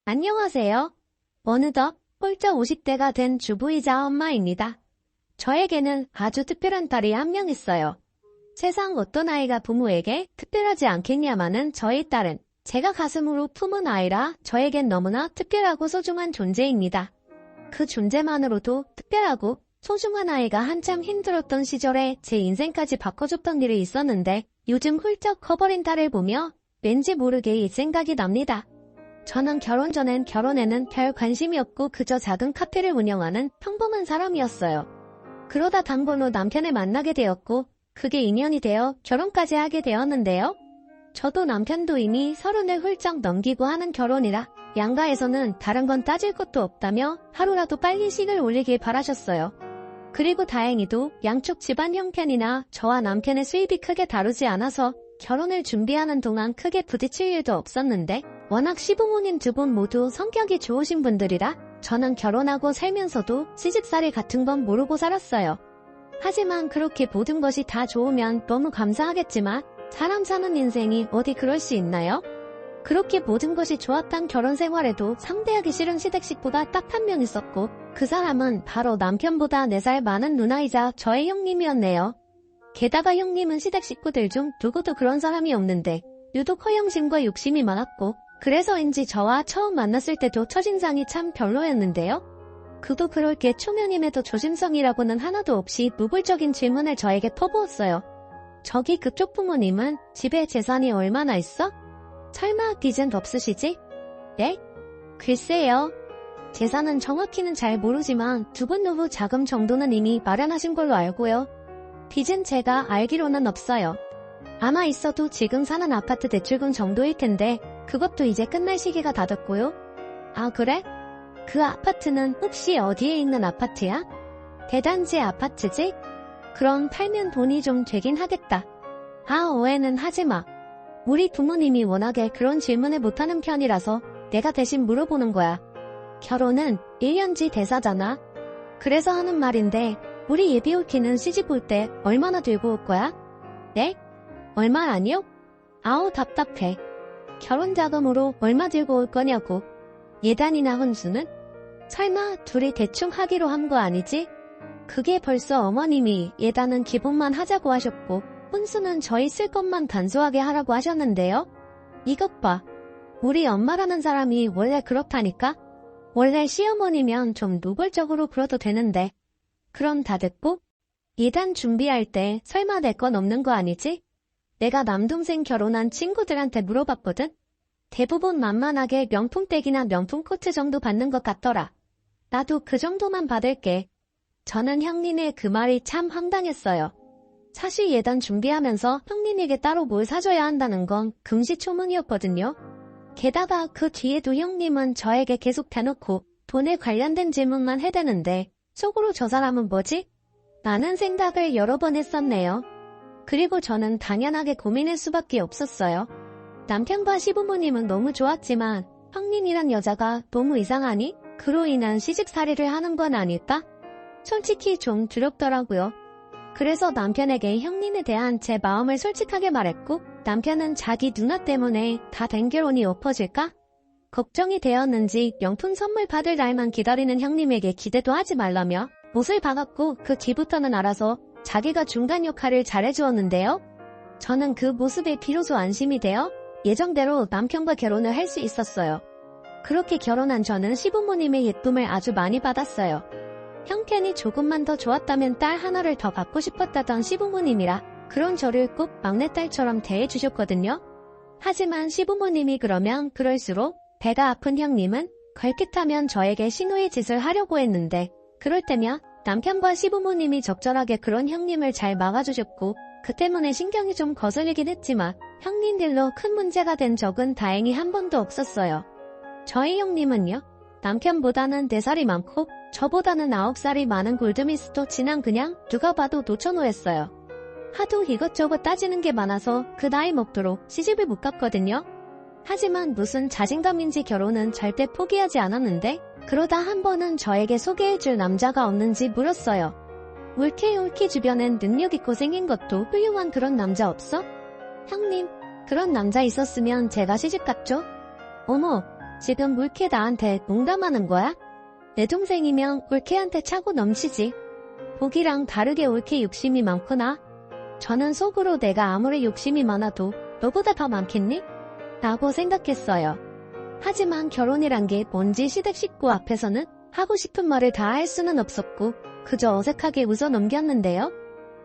안녕하세요. 어느덧 훌쩍 50대가 된 주부이자 엄마입니다. 저에게는 아주 특별한 딸이 한 명 있어요. 세상 어떤 아이가 부모에게 특별하지 않겠냐마는 저희 딸은 제가 가슴으로 품은 아이라 저에겐 너무나 특별하고 소중한 존재입니다. 그 존재만으로도 특별하고 소중한 아이가 한참 힘들었던 시절에 제 인생까지 바꿔줬던 일이 있었는데 요즘 훌쩍 커버린 딸을 보며 왠지 모르게 이 생각이 납니다. 저는 결혼 전엔 결혼에는 별 관심이 없고 그저 작은 카페를 운영하는 평범한 사람이었어요. 그러다 단번로 남편을 만나게 되었고 그게 인연이 되어 결혼까지 하게 되었는데요. 저도 남편도 이미 30을 훌쩍 넘기고 하는 결혼이라 양가에서는 다른 건 따질 것도 없다며 하루라도 빨리 식을 올리길 바라셨어요. 그리고 다행히도 양쪽 집안 형편이나 저와 남편의 수입이 크게 다르지 않아서 결혼을 준비하는 동안 크게 부딪힐 일도 없었는데 워낙 시부모님 두 분 모두 성격이 좋으신 분들이라 저는 결혼하고 살면서도 시집살이 같은 건 모르고 살았어요. 하지만 그렇게 모든 것이 다 좋으면 너무 감사하겠지만 사람 사는 인생이 어디 그럴 수 있나요? 그렇게 모든 것이 좋았던 결혼 생활에도 상대하기 싫은 시댁 식구가 딱 한 명 있었고 그 사람은 바로 남편보다 4살 많은 누나이자 저의 형님이었네요. 게다가 형님은 시댁 식구들 중 누구도 그런 사람이 없는데 유독 허영심과 욕심이 많았고 그래서인지 저와 처음 만났을 때도 첫인상이 참 별로였는데요. 그도 그럴 게 초면임에도 조심성이라고는 하나도 없이 노골적인 질문을 저에게 퍼부었어요. 저기 그쪽 부모님은 집에 재산이 얼마나 있어? 설마 빚은 없으시지? 네? 글쎄요. 재산은 정확히는 잘 모르지만 두 분 노후 자금 정도는 이미 마련하신 걸로 알고요. 빚은 제가 알기로는 없어요. 아마 있어도 지금 사는 아파트 대출금 정도일 텐데 그것도 이제 끝날 시기가 다 됐고요. 아 그래? 그 아파트는 혹시 어디에 있는 아파트야? 대단지 아파트지? 그럼 팔면 돈이 좀 되긴 하겠다. 아 오해는 하지마. 우리 부모님이 워낙에 그런 질문을 못하는 편이라서 내가 대신 물어보는 거야. 결혼은 1년지 대사잖아. 그래서 하는 말인데 우리 예비 올키는 시집 올 때 얼마나 들고 올 거야? 네? 얼마 아니요? 아우 답답해. 결혼 자금으로 얼마 들고 올 거냐고. 예단이나 혼수는? 설마 둘이 대충 하기로 한 거 아니지? 그게 벌써 어머님이 예단은 기본만 하자고 하셨고 혼수는 저희 쓸 것만 단소하게 하라고 하셨는데요. 이것 봐. 우리 엄마라는 사람이 원래 그렇다니까? 원래 시어머니면 좀 노골적으로 굴어도 되는데. 그럼 다 됐고? 예단 준비할 때 설마 내 건 없는 거 아니지? 내가 남동생 결혼한 친구들한테 물어봤거든? 대부분 만만하게 명품백이나 명품 코트 정도 받는 것 같더라. 나도 그 정도만 받을게. 저는 형님의 그 말이 참 황당했어요. 사실 예단 준비하면서 형님에게 따로 뭘 사줘야 한다는 건 금시초문이었거든요. 게다가 그 뒤에도 형님은 저에게 계속 대놓고 돈에 관련된 질문만 해대는데 속으로 저 사람은 뭐지? 라는 생각을 여러 번 했었네요. 그리고 저는 당연하게 고민할 수밖에 없었어요. 남편과 시부모님은 너무 좋았지만 형님이란 여자가 너무 이상하니? 그로 인한 시집살이를 하는 건 아닐까? 솔직히 좀 두렵더라고요. 그래서 남편에게 형님에 대한 제 마음을 솔직하게 말했고 남편은 자기 누나 때문에 다 된 결혼이 엎어질까? 걱정이 되었는지 명품 선물 받을 날만 기다리는 형님에게 기대도 하지 말라며 못을 박았고 그 뒤부터는 알아서 자기가 중간 역할을 잘해주었는데요. 저는 그 모습에 비로소 안심이 되어 예정대로 남편과 결혼을 할 수 있었어요. 그렇게 결혼한 저는 시부모님의 예쁨을 아주 많이 받았어요. 형편이 조금만 더 좋았다면 딸 하나를 더 갖고 싶었다던 시부모님이라 그런 저를 꼭 막내딸처럼 대해주셨거든요. 하지만 시부모님이 그러면 그럴수록 배가 아픈 형님은 걸핏하면 저에게 신우의 짓을 하려고 했는데 그럴 때면 남편과 시부모님이 적절하게 그런 형님을 잘 막아주셨고 그 때문에 신경이 좀 거슬리긴 했지만 형님들로 큰 문제가 된 적은 다행히 한 번도 없었어요. 저희 형님은요. 남편보다는 4살이 많고 저보다는 9살이 많은 골드미스도 그냥 누가 봐도 노처노였어요. 하도 이것저것 따지는 게 많아서 그 나이 먹도록 시집을 못 갔거든요. 하지만 무슨 자신감인지 결혼은 절대 포기하지 않았는데 그러다 한 번은 저에게 소개해줄 남자가 없는지 물었어요. 울키 주변엔 능력 있고 생긴 것도 훌륭한 그런 남자 없어? 형님, 그런 남자 있었으면 제가 시집갔죠? 어머, 지금 물개 나한테 농담하는 거야? 내 동생이면 울케한테 차고 넘치지. 보기랑 다르게 울케 욕심이 많구나. 저는 속으로 내가 아무리 욕심이 많아도 너보다 더 많겠니? 라고 생각했어요. 하지만 결혼이란 게 뭔지 시댁 식구 앞에서는 하고 싶은 말을 다 할 수는 없었고 그저 어색하게 웃어 넘겼는데요.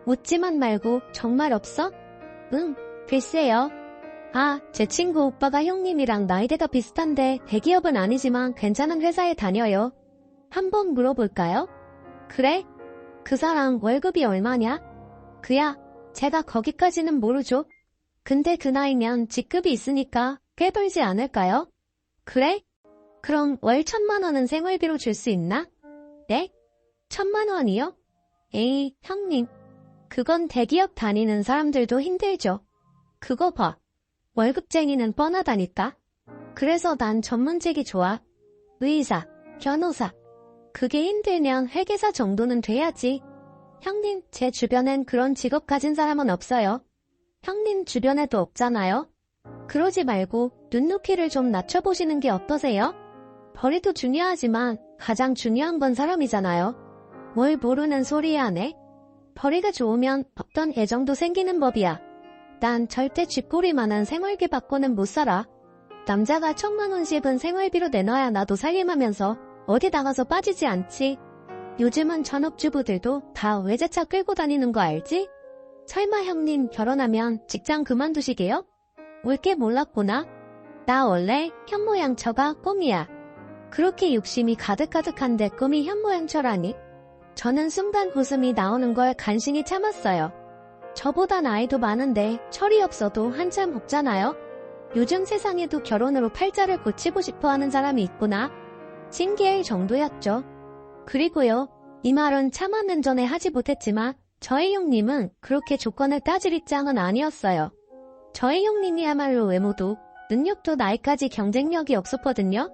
웃지만 말고 정말 없어? 응, 글쎄요. 아, 제 친구 오빠가 형님이랑 나이대가 비슷한데 대기업은 아니지만 괜찮은 회사에 다녀요. 한번 물어볼까요? 그래? 그 사람 월급이 얼마냐? 그야, 제가 거기까지는 모르죠. 근데 그 나이면 직급이 있으니까 꽤 벌지 않을까요? 그래? 그럼 월 1,000만 원은 생활비로 줄 수 있나? 네? 1,000만 원이요? 에이, 형님. 그건 대기업 다니는 사람들도 힘들죠. 그거 봐. 월급쟁이는 뻔하다니까. 그래서 난 전문직이 좋아. 의사, 변호사. 그게 힘들면 회계사 정도는 돼야지. 형님, 제 주변엔 그런 직업 가진 사람은 없어요. 형님 주변에도 없잖아요. 그러지 말고 눈높이를 좀 낮춰보시는 게 어떠세요? 벌이도 중요하지만 가장 중요한 건 사람이잖아요. 뭘 모르는 소리 하네? 벌이가 좋으면 없던 애정도 생기는 법이야. 난 절대 쥐꼬리만한 생활비 받고는 못 살아. 남자가 1,000만 원씩은 생활비로 내놔야 나도 살림하면서 어디 나가서 빠지지 않지. 요즘은 전업주부들도 다 외제차 끌고 다니는 거 알지? 설마 형님 결혼하면 직장 그만두시게요? 올게 몰랐구나. 나 원래 현모양처가 꿈이야. 그렇게 욕심이 가득가득한데 꿈이 현모양처라니. 저는 순간 웃음이 나오는 걸 간신히 참았어요. 저보다 나이도 많은데 철이 없어도 한참 없잖아요. 요즘 세상에도 결혼으로 팔자를 고치고 싶어하는 사람이 있구나. 신기할 정도였죠. 그리고요, 이 말은 차 맞는 전에 하지 못했지만 저희 형님은 그렇게 조건을 따질 입장은 아니었어요. 저희 형님이야말로 외모도 능력도 나이까지 경쟁력이 없었거든요.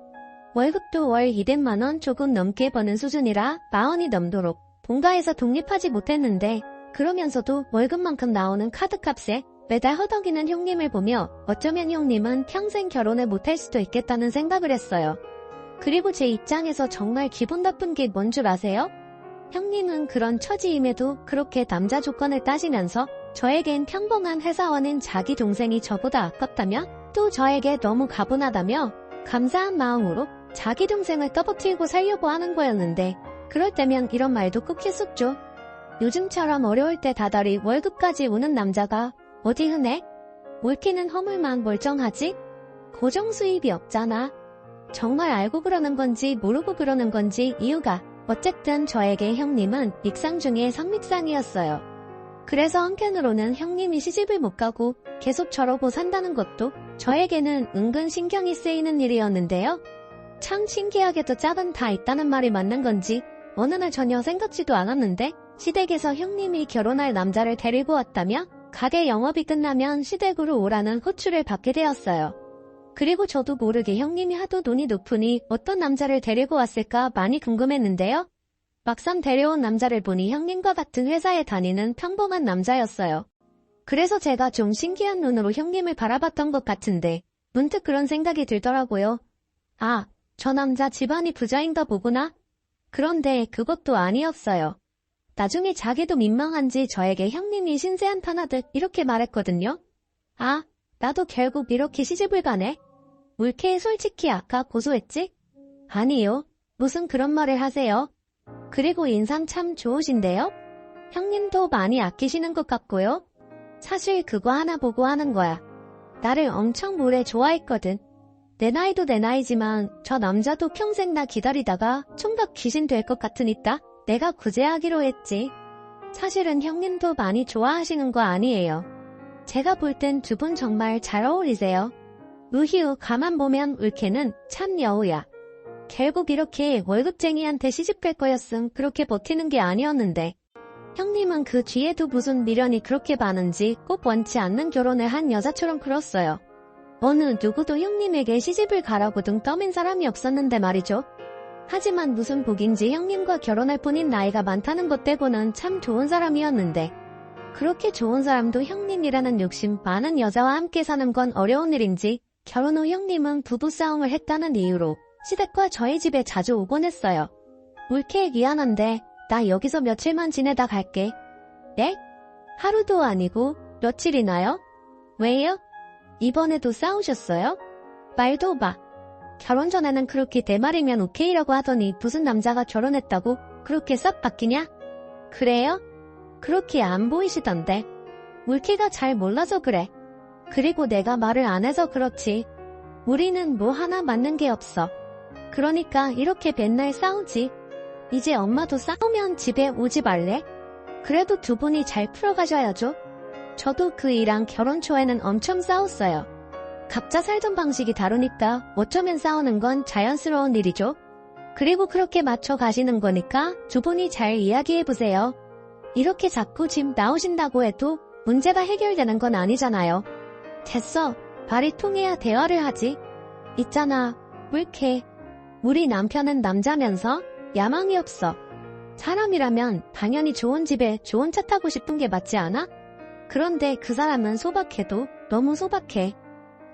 월급도 월 200만 원 조금 넘게 버는 수준이라 마흔이 넘도록 본가에서 독립하지 못했는데 그러면서도 월급만큼 나오는 카드값에 매달 허덕이는 형님을 보며 어쩌면 형님은 평생 결혼을 못할 수도 있겠다는 생각을 했어요. 그리고 제 입장에서 정말 기분 나쁜 게 뭔 줄 아세요? 형님은 그런 처지임에도 그렇게 남자 조건을 따지면서 저에겐 평범한 회사원인 자기 동생이 저보다 아깝다며 또 저에게 너무 가분하다며 감사한 마음으로 자기 동생을 떠받들고 살려고 하는 거였는데 그럴 때면 이런 말도 꼭 했었죠. 요즘처럼 어려울 때 다달이 월급까지 오는 남자가 어디 흔해? 올키는 허물만 멀쩡하지? 고정 수입이 없잖아. 정말 알고 그러는 건지 모르고 그러는 건지 이유가 어쨌든 저에게 형님은 믹상 중에 성믹상이었어요. 그래서 한편으로는 형님이 시집을 못 가고 계속 저러고 산다는 것도 저에게는 은근 신경이 쓰이는 일이었는데요. 참 신기하게도 짝은 다 있다는 말이 맞는 건지 어느 날 전혀 생각지도 않았는데 시댁에서 형님이 결혼할 남자를 데리고 왔다며 가게 영업이 끝나면 시댁으로 오라는 호출을 받게 되었어요. 그리고 저도 모르게 형님이 하도 돈이 높으니 어떤 남자를 데리고 왔을까 많이 궁금했는데요. 막상 데려온 남자를 보니 형님과 같은 회사에 다니는 평범한 남자였어요. 그래서 제가 좀 신기한 눈으로 형님을 바라봤던 것 같은데 문득 그런 생각이 들더라고요. 아, 저 남자 집안이 부자인가 보구나. 그런데 그것도 아니었어요. 나중에 자기도 민망한지 저에게 형님이 신세 한탄하듯 이렇게 말했거든요. 아, 나도 결국 이렇게 시집을 가네. 물개 솔직히 아까 고소했지? 아니요. 무슨 그런 말을 하세요. 그리고 인상 참 좋으신데요? 형님도 많이 아끼시는 것 같고요. 사실 그거 하나 보고 하는 거야. 나를 엄청 오래 좋아했거든. 내 나이도 내 나이지만 저 남자도 평생 나 기다리다가 총각 귀신 될 것 같으니까 내가 구제하기로 했지. 사실은 형님도 많이 좋아하시는 거 아니에요. 제가 볼 땐 두 분 정말 잘 어울리세요. 우휴, 가만 보면 울케는 참 여우야. 결국 이렇게 월급쟁이한테 시집갈 거였음 그렇게 버티는 게 아니었는데 형님은 그 뒤에도 무슨 미련이 그렇게 많은지 꼭 원치 않는 결혼을 한 여자처럼 굴었어요. 어느 누구도 형님에게 시집을 가라고 등 떠민 사람이 없었는데 말이죠. 하지만 무슨 복인지 형님과 결혼할 뿐인 나이가 많다는 것 빼고는 참 좋은 사람이었는데 그렇게 좋은 사람도 형님이라는 욕심 많은 여자와 함께 사는 건 어려운 일인지 결혼 후 형님은 부부싸움을 했다는 이유로 시댁과 저희 집에 자주 오곤 했어요. 울케 미안한데 나 여기서 며칠만 지내다 갈게. 네? 하루도 아니고 며칠이나요? 왜요? 이번에도 싸우셨어요? 말도 마. 결혼 전에는 그렇게 내 말이면 오케이라고 하더니 무슨 남자가 결혼했다고 그렇게 싹 바뀌냐? 그래요? 그렇게 안 보이시던데. 물키가 잘 몰라서 그래. 그리고 내가 말을 안 해서 그렇지. 우리는 뭐 하나 맞는 게 없어. 그러니까 이렇게 맨날 싸우지. 이제 엄마도 싸우면 집에 오지 말래? 그래도 두 분이 잘 풀어가셔야죠. 저도 그 이랑 결혼 초에는 엄청 싸웠어요. 각자 살던 방식이 다르니까 어쩌면 싸우는 건 자연스러운 일이죠. 그리고 그렇게 맞춰 가시는 거니까 두 분이 잘 이야기해보세요. 이렇게 자꾸 집 나오신다고 해도 문제가 해결되는 건 아니잖아요. 됐어. 말이 통해야 대화를 하지. 있잖아. 물케. 우리 남편은 남자면서 야망이 없어. 사람이라면 당연히 좋은 집에 좋은 차 타고 싶은 게 맞지 않아? 그런데 그 사람은 소박해도 너무 소박해.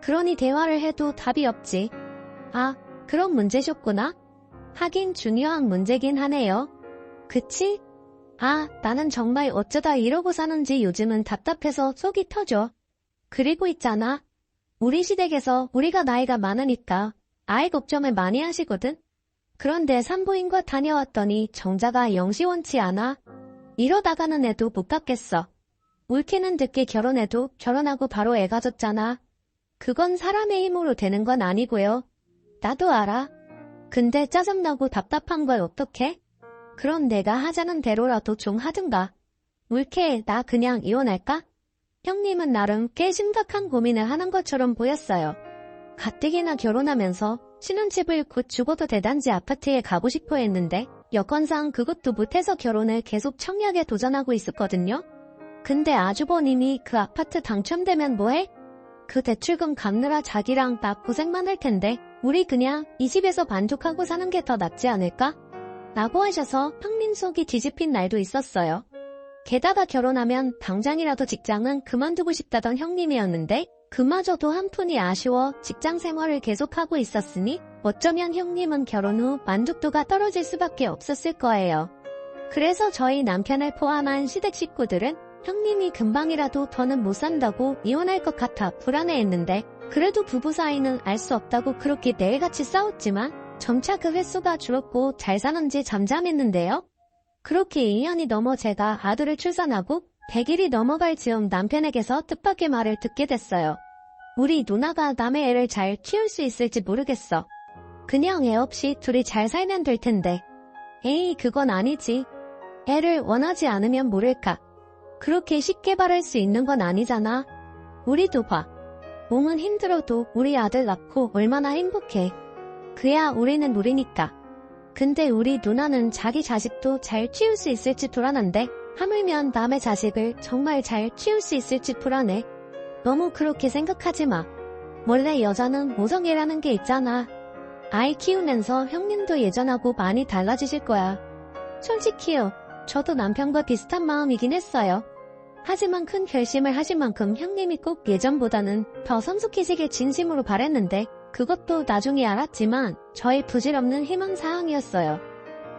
그러니 대화를 해도 답이 없지. 아, 그런 문제셨구나. 하긴 중요한 문제긴 하네요. 그치? 아, 나는 정말 어쩌다 이러고 사는지 요즘은 답답해서 속이 터져. 그리고 있잖아. 우리 시댁에서 우리가 나이가 많으니까 아이 걱정을 많이 하시거든. 그런데 산부인과 다녀왔더니 정자가 영시원치 않아. 이러다가는 애도 못 갖겠어. 울키는 늦게 결혼해도 결혼하고 바로 애 가졌잖아. 그건 사람의 힘으로 되는 건 아니고요. 나도 알아. 근데 짜증나고 답답한 걸 어떡해? 그럼 내가 하자는 대로라도 좀 하든가. 울케, 나 그냥 이혼할까? 형님은 나름 꽤 심각한 고민을 하는 것처럼 보였어요. 가뜩이나 결혼하면서 신혼집을 곧 죽어도 대단지 아파트에 가고 싶어 했는데 여건상 그것도 못해서 결혼을 계속 청약에 도전하고 있었거든요. 근데 아주버님이 그 아파트 당첨되면 뭐해? 그 대출금 갚느라 자기랑 나 고생만 할 텐데 우리 그냥 이 집에서 만족하고 사는 게 더 낫지 않을까? 라고 하셔서 형님 속이 뒤집힌 날도 있었어요. 게다가 결혼하면 당장이라도 직장은 그만두고 싶다던 형님이었는데 그마저도 한푼이 아쉬워 직장 생활을 계속하고 있었으니 어쩌면 형님은 결혼 후 만족도가 떨어질 수밖에 없었을 거예요. 그래서 저희 남편을 포함한 시댁 식구들은 형님이 금방이라도 더는 못 산다고 이혼할 것 같아 불안해했는데 그래도 부부 사이는 알 수 없다고 그렇게 매일같이 싸웠지만 점차 그 횟수가 줄었고 잘 사는지 잠잠했는데요. 그렇게 2년이 넘어 제가 아들을 출산하고 100일이 넘어갈 즈음 남편에게서 뜻밖의 말을 듣게 됐어요. 우리 누나가 남의 애를 잘 키울 수 있을지 모르겠어. 그냥 애 없이 둘이 잘 살면 될 텐데. 에이, 그건 아니지. 애를 원하지 않으면 모를까. 그렇게 쉽게 바랄 수 있는 건 아니잖아. 우리도 봐. 몸은 힘들어도 우리 아들 낳고 얼마나 행복해. 그야 우리는 우리니까. 근데 우리 누나는 자기 자식도 잘 키울 수 있을지 불안한데 하물며 남의 자식을 정말 잘 키울 수 있을지 불안해. 너무 그렇게 생각하지 마. 원래 여자는 모성애라는 게 있잖아. 아이 키우면서 형님도 예전하고 많이 달라지실 거야. 솔직히요. 저도 남편과 비슷한 마음이긴 했어요. 하지만 큰 결심을 하신 만큼 형님이 꼭 예전보다는 더 성숙해지길 진심으로 바랬는데 그것도 나중에 알았지만 저의 부질없는 희망사항이었어요.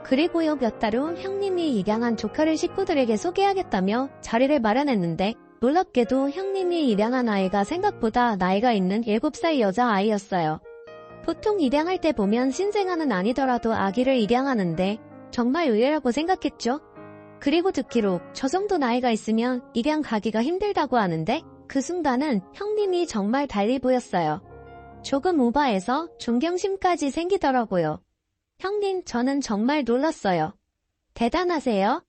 그리고요 몇 달 후 형님이 입양한 조카를 식구들에게 소개하겠다며 자리를 마련했는데 놀랍게도 형님이 입양한 아이가 생각보다 나이가 있는 7살 여자아이였어요. 보통 입양할 때 보면 신생아는 아니더라도 아기를 입양하는데 정말 의외라고 생각했죠. 그리고 듣기로 저 정도 나이가 있으면 입양 가기가 힘들다고 하는데 그 순간은 형님이 정말 달리 보였어요. 조금 오버해서 존경심까지 생기더라고요. 형님, 저는 정말 놀랐어요. 대단하세요.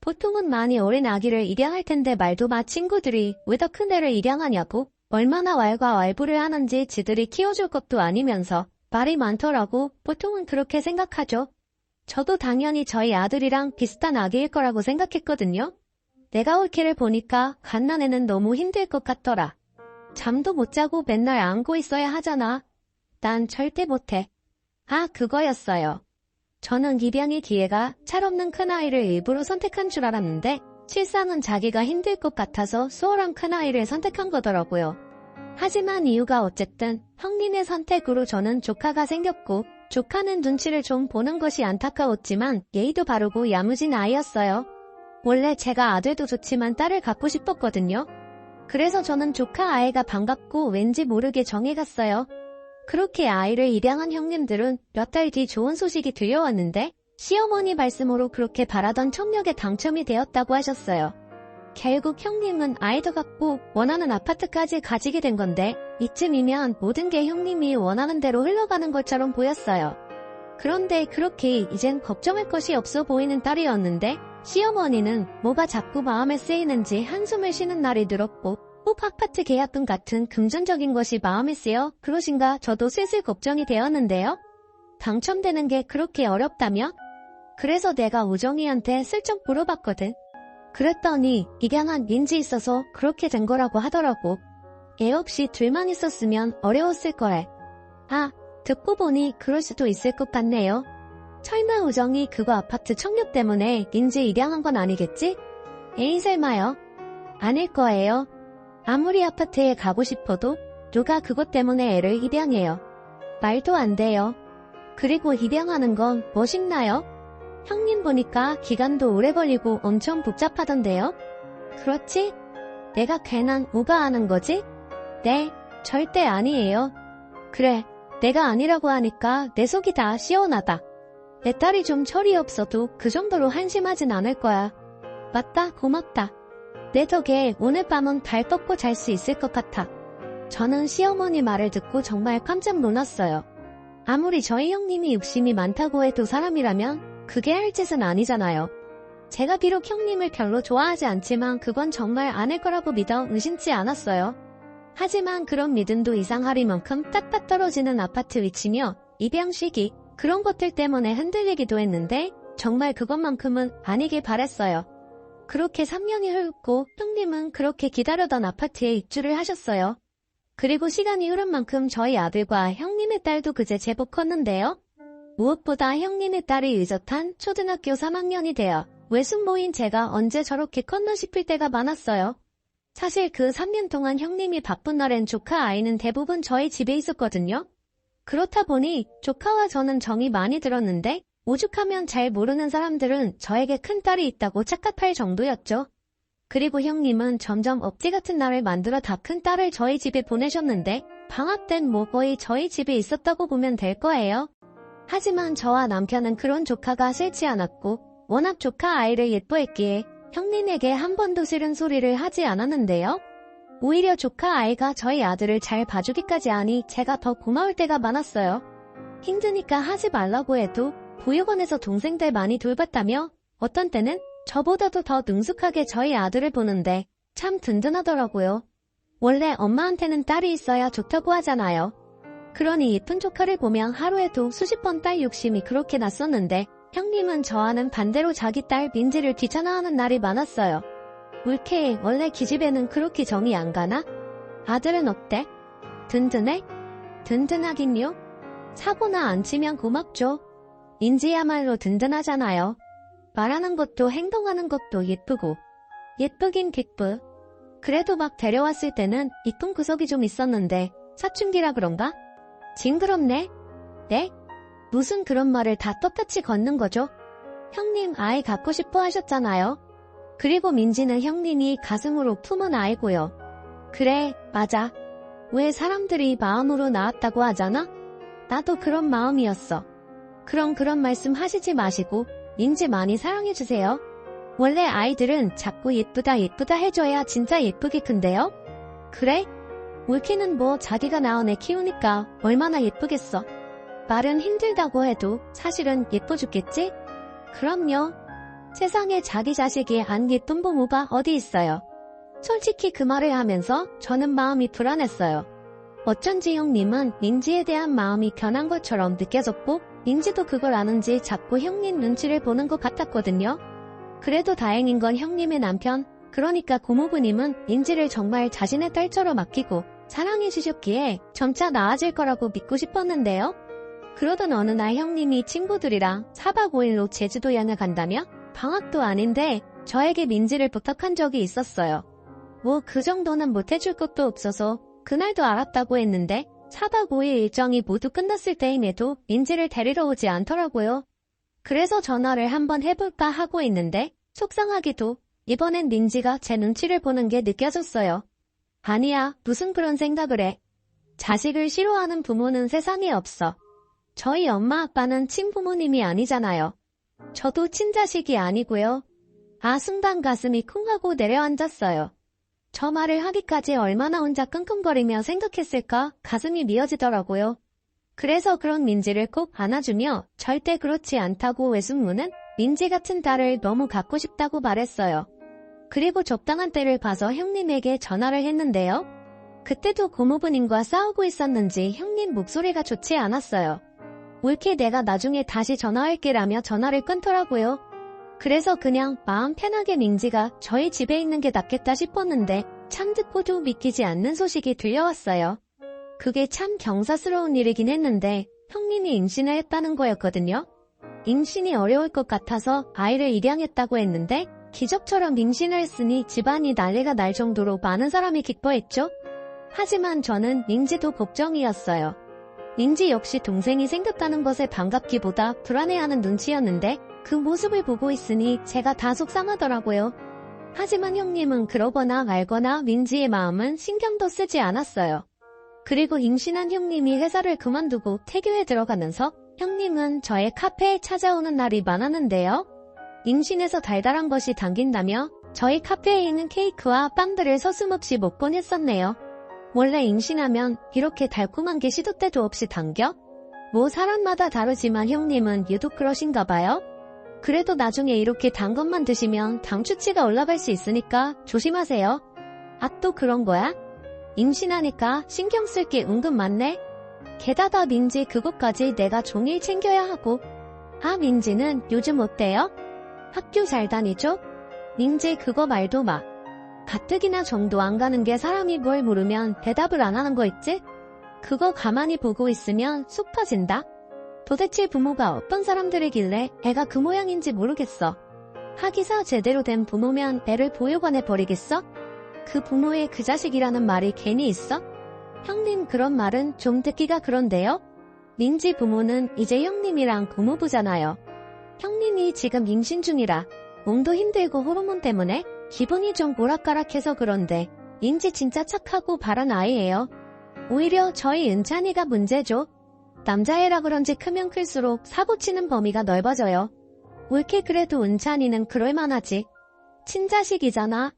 보통은 많이 어린 아기를 입양할 텐데 말도 마 친구들이 왜 더 큰 애를 입양하냐고 얼마나 왈가왈부를 하는지 지들이 키워줄 것도 아니면서 말이 많더라고 보통은 그렇게 생각하죠. 저도 당연히 저희 아들이랑 비슷한 아기일 거라고 생각했거든요. 내가 올케를 보니까 갓난애는 너무 힘들 것 같더라. 잠도 못 자고 맨날 안고 있어야 하잖아. 난 절대 못해. 아, 그거였어요. 저는 입양의 기회가 철없는 큰아이를 일부러 선택한 줄 알았는데 실상은 자기가 힘들 것 같아서 수월한 큰아이를 선택한 거더라고요. 하지만 이유가 어쨌든 형님의 선택으로 저는 조카가 생겼고 조카는 눈치를 좀 보는 것이 안타까웠지만 예의도 바르고 야무진 아이였어요. 원래 제가 아들도 좋지만 딸을 갖고 싶었거든요. 그래서 저는 조카 아이가 반갑고 왠지 모르게 정해갔어요. 그렇게 아이를 입양한 형님들은 몇 달 뒤 좋은 소식이 들려왔는데 시어머니 말씀으로 그렇게 바라던 청력에 당첨이 되었다고 하셨어요. 결국 형님은 아이도 갖고 원하는 아파트까지 가지게 된 건데 이쯤이면 모든 게 형님이 원하는 대로 흘러가는 것처럼 보였어요. 그런데 그렇게 이젠 걱정할 것이 없어 보이는 딸이었는데 시어머니는 뭐가 자꾸 마음에 쓰이는지 한숨을 쉬는 날이 늘었고 꼭 아파트 계약금 같은 금전적인 것이 마음에 쓰여 그러신가 저도 슬슬 걱정이 되었는데요. 당첨되는 게 그렇게 어렵다며? 그래서 내가 우정이한테 슬쩍 물어봤거든. 그랬더니 입양한 민지 있어서 그렇게 된 거라고 하더라고. 애 없이 둘만 있었으면 어려웠을 거래. 아, 듣고 보니 그럴 수도 있을 것 같네요. 설마 우정이 그거 아파트 청력 때문에 민지 입양한 건 아니겠지? 에이 설마요. 아닐 거예요. 아무리 아파트에 가고 싶어도 누가 그것 때문에 애를 입양해요. 말도 안 돼요. 그리고 입양하는 건 멋있나요? 형님 보니까 기간도 오래 걸리고 엄청 복잡하던데요? 그렇지? 내가 괜한 오바하는 거지? 네, 절대 아니에요. 그래, 내가 아니라고 하니까 내 속이 다 시원하다. 내 딸이 좀 철이 없어도 그 정도로 한심하진 않을 거야. 맞다, 고맙다. 내 덕에 오늘 밤은 발 뻗고 잘 수 있을 것 같아. 저는 시어머니 말을 듣고 정말 깜짝 놀랐어요. 아무리 저희 형님이 욕심이 많다고 해도 사람이라면 그게 할 짓은 아니잖아요. 제가 비록 형님을 별로 좋아하지 않지만 그건 정말 아닐 거라고 믿어 의심치 않았어요. 하지만 그런 믿음도 이상하리만큼 딱딱 떨어지는 아파트 위치며 입양 시기 그런 것들 때문에 흔들리기도 했는데 정말 그것만큼은 아니길 바랬어요. 그렇게 3년이 흘렀고 형님은 그렇게 기다려던 아파트에 입주를 하셨어요. 그리고 시간이 흐른 만큼 저희 아들과 형님의 딸도 그제 제법 컸는데요. 무엇보다 형님의 딸이 의젓한 초등학교 3학년이 되어 외숙모인 제가 언제 저렇게 컸나 싶을 때가 많았어요. 사실 그 3년 동안 형님이 바쁜 날엔 조카 아이는 대부분 저희 집에 있었거든요. 그렇다 보니 조카와 저는 정이 많이 들었는데 오죽하면 잘 모르는 사람들은 저에게 큰딸이 있다고 착각할 정도였죠. 그리고 형님은 점점 억지 같은 날을 만들어 다 큰딸을 저희 집에 보내셨는데 방학 땐 뭐 거의 저희 집에 있었다고 보면 될 거예요. 하지만 저와 남편은 그런 조카가 싫지 않았고 워낙 조카 아이를 예뻐했기에 형님에게 한 번도 싫은 소리를 하지 않았는데요. 오히려 조카 아이가 저희 아들을 잘 봐주기까지 하니 제가 더 고마울 때가 많았어요. 힘드니까 하지 말라고 해도 보육원에서 동생들 많이 돌봤다며 어떤 때는 저보다도 더 능숙하게 저희 아들을 보는데 참 든든하더라고요. 원래 엄마한테는 딸이 있어야 좋다고 하잖아요. 그러니 예쁜 조카를 보면 하루에도 수십 번 딸 욕심이 그렇게 났었는데 형님은 저와는 반대로 자기 딸 민지를 귀찮아하는 날이 많았어요. 물케 원래 기집애는 그렇게 정이 안 가나? 아들은 어때? 든든해? 든든하긴요. 사고나 안 치면 고맙죠. 민지야말로 든든하잖아요. 말하는 것도 행동하는 것도 예쁘고 예쁘긴 기쁘. 그래도 막 데려왔을 때는 이쁜 구석이 좀 있었는데 사춘기라 그런가? 징그럽네. 네? 무슨 그런 말을 다 똑같이 걷는 거죠? 형님 아이 갖고 싶어 하셨잖아요. 그리고 민지는 형님이 가슴으로 품은 아이고요. 그래, 맞아. 왜 사람들이 마음으로 낳았다고 하잖아? 나도 그런 마음이었어. 그럼 그런 말씀 하시지 마시고 민지 많이 사랑해주세요. 원래 아이들은 자꾸 예쁘다 예쁘다 해줘야 진짜 예쁘게 큰대요. 그래? 울키는 뭐 자기가 낳은 애 키우니까 얼마나 예쁘겠어. 말은 힘들다고 해도 사실은 예뻐 죽겠지? 그럼요. 세상에 자기 자식이 안 예쁜 부모가 어디 있어요. 솔직히 그 말을 하면서 저는 마음이 불안했어요. 어쩐지 형님은 민지에 대한 마음이 변한 것처럼 느껴졌고 민지도 그걸 아는지 자꾸 형님 눈치를 보는 것 같았거든요. 그래도 다행인 건 형님의 남편, 그러니까 고모부님은 민지를 정말 자신의 딸처럼 아끼고 사랑해 주셨기에 점차 나아질 거라고 믿고 싶었는데요. 그러던 어느 날 형님이 친구들이랑 4박 5일로 제주도 여행을 간다며 방학도 아닌데 저에게 민지를 부탁한 적이 있었어요. 뭐 그 정도는 못해줄 것도 없어서 그날도 알았다고 했는데 4박 5일 일정이 모두 끝났을 때임에도 민지를 데리러 오지 않더라고요. 그래서 전화를 한번 해볼까 하고 있는데 속상하게도 이번엔 민지가 제 눈치를 보는 게 느껴졌어요. 아니야, 무슨 그런 생각을 해. 자식을 싫어하는 부모는 세상에 없어. 저희 엄마 아빠는 친부모님이 아니잖아요. 저도 친자식이 아니고요. 아, 순간 가슴이 쿵 하고 내려앉았어요. 저 말을 하기까지 얼마나 혼자 끙끙거리며 생각했을까 가슴이 미어지더라고요. 그래서 그런 민지를 꼭 안아주며 절대 그렇지 않다고 외숙모는 민지 같은 딸을 너무 갖고 싶다고 말했어요. 그리고 적당한 때를 봐서 형님에게 전화를 했는데요. 그때도 고모부님과 싸우고 있었는지 형님 목소리가 좋지 않았어요. 올케 내가 나중에 다시 전화할게라며 전화를 끊더라고요. 그래서 그냥 마음 편하게 민지가 저희 집에 있는 게 낫겠다 싶었는데 참 듣고도 믿기지 않는 소식이 들려왔어요. 그게 참 경사스러운 일이긴 했는데 형님이 임신을 했다는 거였거든요. 임신이 어려울 것 같아서 아이를 입양했다고 했는데 기적처럼 임신을 했으니 집안이 난리가 날 정도로 많은 사람이 기뻐했죠. 하지만 저는 민지도 걱정이었어요. 민지 역시 동생이 생겼다는 것에 반갑기보다 불안해하는 눈치였는데 그 모습을 보고 있으니 제가 다 속상하더라고요. 하지만 형님은 그러거나 말거나 민지의 마음은 신경도 쓰지 않았어요. 그리고 임신한 형님이 회사를 그만두고 태교에 들어가면서 형님은 저의 카페에 찾아오는 날이 많았는데요. 임신해서 달달한 것이 당긴다며 저희 카페에 있는 케이크와 빵들을 서슴없이 먹곤 했었네요. 원래 임신하면 이렇게 달콤한 게 시도 때도 없이 당겨? 뭐 사람마다 다르지만 형님은 유독 그러신가 봐요. 그래도 나중에 이렇게 단 것만 드시면 당 수치가 올라갈 수 있으니까 조심하세요. 아, 또 그런 거야? 임신하니까 신경 쓸 게 은근 많네? 게다가 민지 그것까지 내가 종일 챙겨야 하고. 아, 민지는 요즘 어때요? 학교 잘 다니죠? 민지 그거 말도 마. 가뜩이나 정도 안 가는 게 사람이 뭘 물으면 대답을 안 하는 거 있지? 그거 가만히 보고 있으면 속 터진다. 도대체 부모가 어떤 사람들이길래 애가 그 모양인지 모르겠어. 하기사 제대로 된 부모면 애를 보육원에 버리겠어? 그 부모의 그 자식이라는 말이 괜히 있어? 형님 그런 말은 좀 듣기가 그런데요? 민지 부모는 이제 형님이랑 고모부잖아요. 형님이 지금 임신 중이라 몸도 힘들고 호르몬 때문에 기분이 좀 오락가락해서 그런데 민지 진짜 착하고 바른 아이예요. 오히려 저희 은찬이가 문제죠. 남자애라 그런지 크면 클수록 사고치는 범위가 넓어져요. 옳게 그래도 은찬이는 그럴만하지. 친자식이잖아.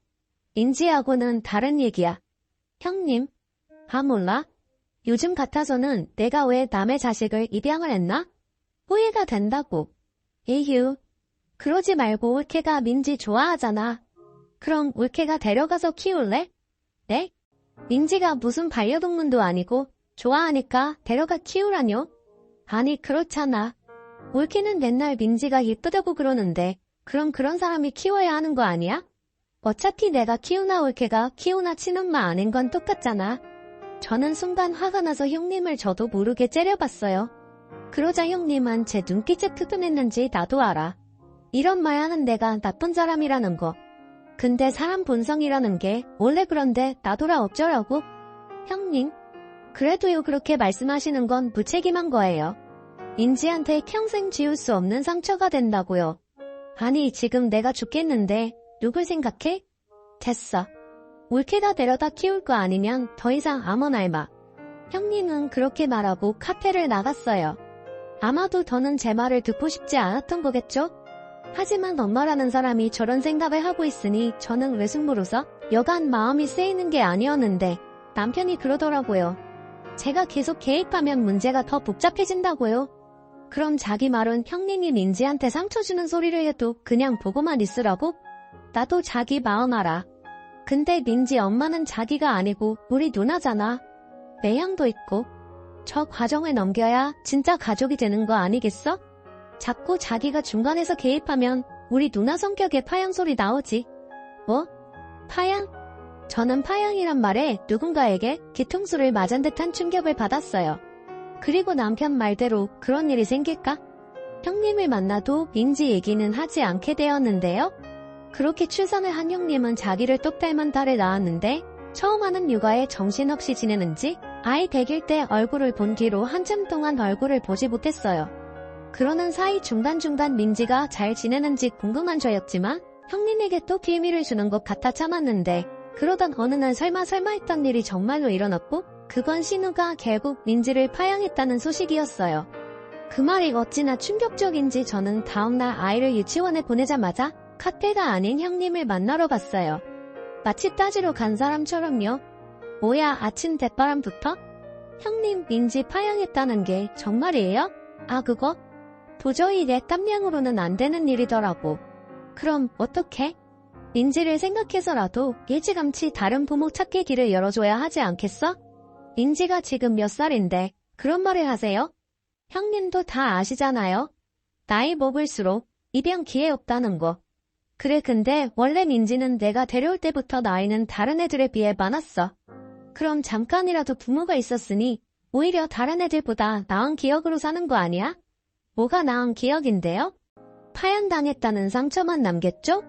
민지하고는 다른 얘기야. 형님. 아 몰라? 요즘 같아서는 내가 왜 남의 자식을 입양을 했나? 후회가 된다고. 에휴. 그러지 말고 올케가 민지 좋아하잖아. 그럼 올케가 데려가서 키울래? 네? 민지가 무슨 반려동물도 아니고 좋아하니까 데려가 키우라뇨? 아니 그렇잖아. 올케는 맨날 민지가 예쁘다고 그러는데 그럼 그런 사람이 키워야 하는 거 아니야? 어차피 내가 키우나 올케가 키우나 친엄마 아닌 건 똑같잖아. 저는 순간 화가 나서 형님을 저도 모르게 째려봤어요. 그러자 형님은 제 눈빛에 끄덕했는지 나도 알아. 이런 말 하는 내가 나쁜 사람이라는 거. 근데 사람 본성이라는 게 원래 그런데 나도라 어쩌라고? 형님, 그래도요 그렇게 말씀하시는 건 무책임한 거예요. 민지한테 평생 지울 수 없는 상처가 된다고요. 아니 지금 내가 죽겠는데 누굴 생각해? 됐어. 올케가 데려다 키울 거 아니면 더 이상 아무나 마. 형님은 그렇게 말하고 카페를 나갔어요. 아마도 더는 제 말을 듣고 싶지 않았던 거겠죠? 하지만 엄마라는 사람이 저런 생각을 하고 있으니 저는 외숙모로서 여간 마음이 쓰이는 게 아니었는데 남편이 그러더라고요. 제가 계속 개입하면 문제가 더 복잡해진다고요. 그럼 자기 말은 형님이 민지한테 상처 주는 소리를 해도 그냥 보고만 있으라고? 나도 자기 마음 알아. 근데 민지 엄마는 자기가 아니고 우리 누나잖아. 매형도 있고. 저 과정을 넘겨야 진짜 가족이 되는 거 아니겠어? 자꾸 자기가 중간에서 개입하면 우리 누나 성격에 파양 소리 나오지. 뭐? 파양? 저는 파양이란 말에 누군가에게 뒤통수를 맞은 듯한 충격을 받았어요. 그리고 남편 말대로 그런 일이 생길까? 형님을 만나도 민지 얘기는 하지 않게 되었는데요. 그렇게 출산을 한 형님은 자기를 똑 닮은 딸을 낳았는데 처음 하는 육아에 정신없이 지내는지 아이 100일 때 얼굴을 본 뒤로 한참 동안 얼굴을 보지 못했어요. 그러는 사이 중간중간 민지가 잘 지내는지 궁금한 저였지만 형님에게 또 비밀을 주는 것 같아 참았는데 그러던 어느 날 설마 했던 일이 정말로 일어났고 그건 신우가 결국 민지를 파양했다는 소식이었어요. 그 말이 어찌나 충격적인지 저는 다음날 아이를 유치원에 보내자마자 카페가 아닌 형님을 만나러 갔어요. 마치 따지러 간 사람처럼요. 뭐야 아침 대바람부터? 형님 민지 파양했다는 게 정말이에요? 아 그거? 도저히 내 땀량으로는 안 되는 일이더라고. 그럼 어떡해? 민지를 생각해서라도 일찌감치 다른 부모 찾기 길을 열어줘야 하지 않겠어? 민지가 지금 몇 살인데 그런 말을 하세요? 형님도 다 아시잖아요. 나이 먹을수록 입양 기회 없다는 거. 그래 근데 원래 민지는 내가 데려올 때부터 나이는 다른 애들에 비해 많았어. 그럼 잠깐이라도 부모가 있었으니 오히려 다른 애들보다 나은 기억으로 사는 거 아니야? 뭐가 나은 기억인데요? 파양당했다는 상처만 남겠죠?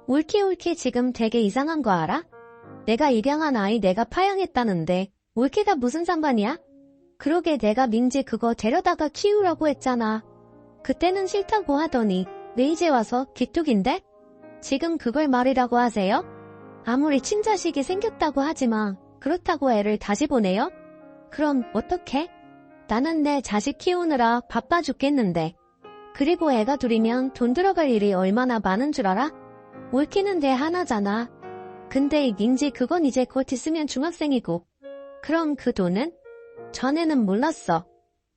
울키 지금 되게 이상한 거 알아? 내가 입양한 아이 내가 파양했다는데 울키가 무슨 상관이야? 그러게 내가 민지 그거 데려다가 키우라고 했잖아. 그때는 싫다고 하더니 왜 이제 와서 기뚝인데? 지금 그걸 말이라고 하세요? 아무리 친자식이 생겼다고 하지만 그렇다고 애를 다시 보내요? 그럼 어떡해? 나는 내 자식 키우느라 바빠 죽겠는데. 그리고 애가 둘이면 돈 들어갈 일이 얼마나 많은 줄 알아? 울키는 내 하나잖아. 근데 민지 그건 이제 곧 있으면 중학생이고. 그럼 그 돈은? 전에는 몰랐어.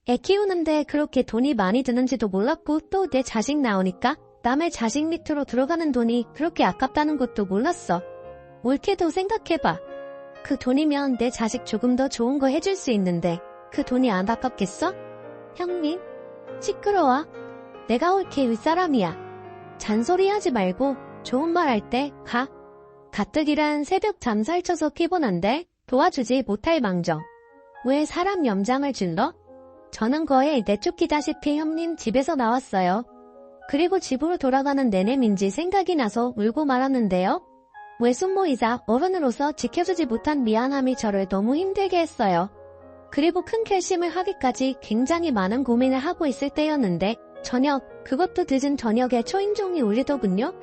애 키우는데 그렇게 돈이 많이 드는지도 몰랐고 또 내 자식 나오니까 남의 자식 밑으로 들어가는 돈이 그렇게 아깝다는 것도 몰랐어. 울키도 생각해봐. 그 돈이면 내 자식 조금 더 좋은 거 해줄 수 있는데 그 돈이 안 아깝겠어? 형님? 시끄러워. 내가 울키 윗사람이야. 잔소리하지 말고 좋은 말 할 때 가. 가뜩이란 새벽 잠살쳐서 피곤한데 도와주지 못할 망정. 왜 사람 염장을 질러? 저는 거의 내쫓기다시피 형님 집에서 나왔어요. 그리고 집으로 돌아가는 내내 민지 생각이 나서 울고 말았는데요. 외숙모이자 어른으로서 지켜주지 못한 미안함이 저를 너무 힘들게 했어요. 그리고 큰 결심을 하기까지 굉장히 많은 고민을 하고 있을 때였는데 그것도 늦은 저녁에 초인종이 울리더군요.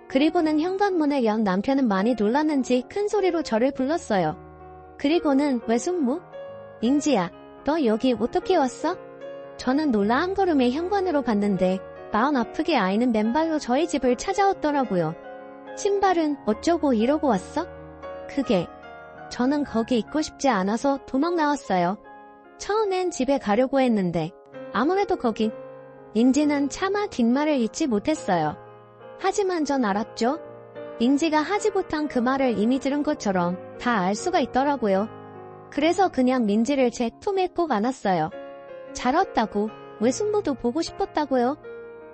그리고는 현관문을 연 남편은 많이 놀랐는지 큰 소리로 저를 불렀어요. 그리고는 외숙모? 민지야, 너 여기 어떻게 왔어? 저는 놀라 한 걸음에 현관으로 갔는데 마음 아프게 아이는 맨발로 저희 집을 찾아왔더라고요. 신발은 어쩌고 이러고 왔어? 저는 거기 있고 싶지 않아서 도망 나왔어요. 처음엔 집에 가려고 했는데 아무래도 거기. 민지는 차마 뒷말을 잊지 못했어요. 하지만 전 알았죠. 민지가 하지 못한 그 말을 이미 들은 것처럼 다 알 수가 있더라고요. 그래서 그냥 민지를 제 품에 꼭 안았어요. 잘 왔다고, 외숙모도 보고 싶었다고요.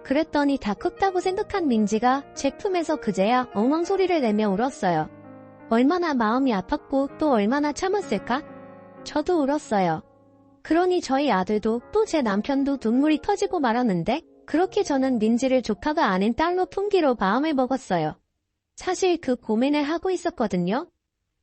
그랬더니 다 컸다고 생각한 민지가 제 품에서 그제야 엉엉 소리를 내며 울었어요. 얼마나 마음이 아팠고 또 얼마나 참았을까? 저도 울었어요. 그러니 저희 아들도 또 제 남편도 눈물이 터지고 말았는데 그렇게 저는 민지를 조카가 아닌 딸로 품기로 마음을 먹었어요. 사실 그 고민을 하고 있었거든요.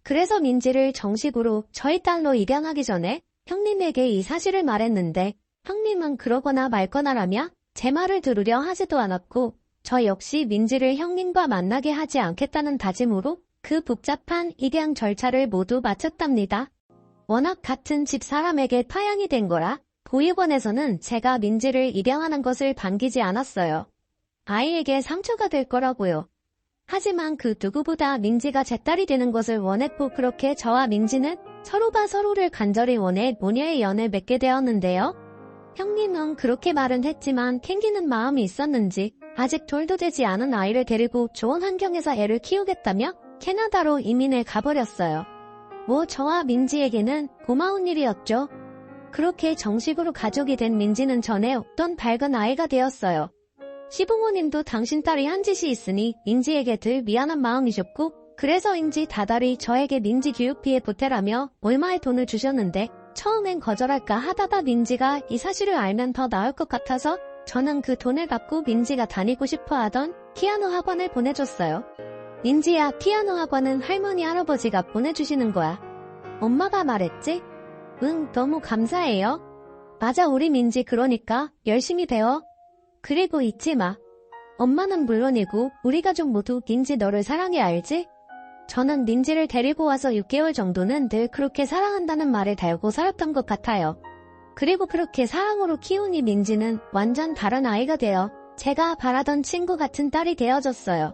그래서 민지를 정식으로 저희 딸로 입양하기 전에 형님에게 이 사실을 말했는데 형님은 그러거나 말거나라며 제 말을 들으려 하지도 않았고 저 역시 민지를 형님과 만나게 하지 않겠다는 다짐으로 그 복잡한 입양 절차를 모두 마쳤답니다. 워낙 같은 집 사람에게 파양이 된 거라 보육원에서는 제가 민지를 입양하는 것을 반기지 않았어요. 아이에게 상처가 될 거라고요. 하지만 그 누구보다 민지가 제 딸이 되는 것을 원했고 그렇게 저와 민지는 서로가 서로를 간절히 원해 모녀의 연을 맺게 되었는데요. 형님은 그렇게 말은 했지만 캥기는 마음이 있었는지 아직 돌도 되지 않은 아이를 데리고 좋은 환경에서 애를 키우겠다며 캐나다로 이민을 가버렸어요. 저와 민지에게는 고마운 일이었죠. 그렇게 정식으로 가족이 된 민지는 전에 없던 밝은 아이가 되었어요. 시부모님도 당신 딸이 한 짓이 있으니 민지에게 늘 미안한 마음이셨고 그래서인지 다달이 저에게 민지 교육비에 보태라며 얼마의 돈을 주셨는데 처음엔 거절할까 하다가 민지가 이 사실을 알면 더 나을 것 같아서 저는 그 돈을 갖고 민지가 다니고 싶어 하던 피아노 학원을 보내줬어요. 민지야, 피아노 학원은 할머니 할아버지가 보내주시는 거야. 엄마가 말했지? 응, 너무 감사해요. 맞아, 우리 민지 그러니까 열심히 배워. 그리고 잊지 마. 엄마는 물론이고 우리 가족 모두 민지 너를 사랑해, 알지? 저는 민지를 데리고 와서 6개월 정도는 늘 그렇게 사랑한다는 말을 달고 살았던 것 같아요. 그리고 그렇게 사랑으로 키운 이 민지는 완전 다른 아이가 되어 제가 바라던 친구 같은 딸이 되어졌어요.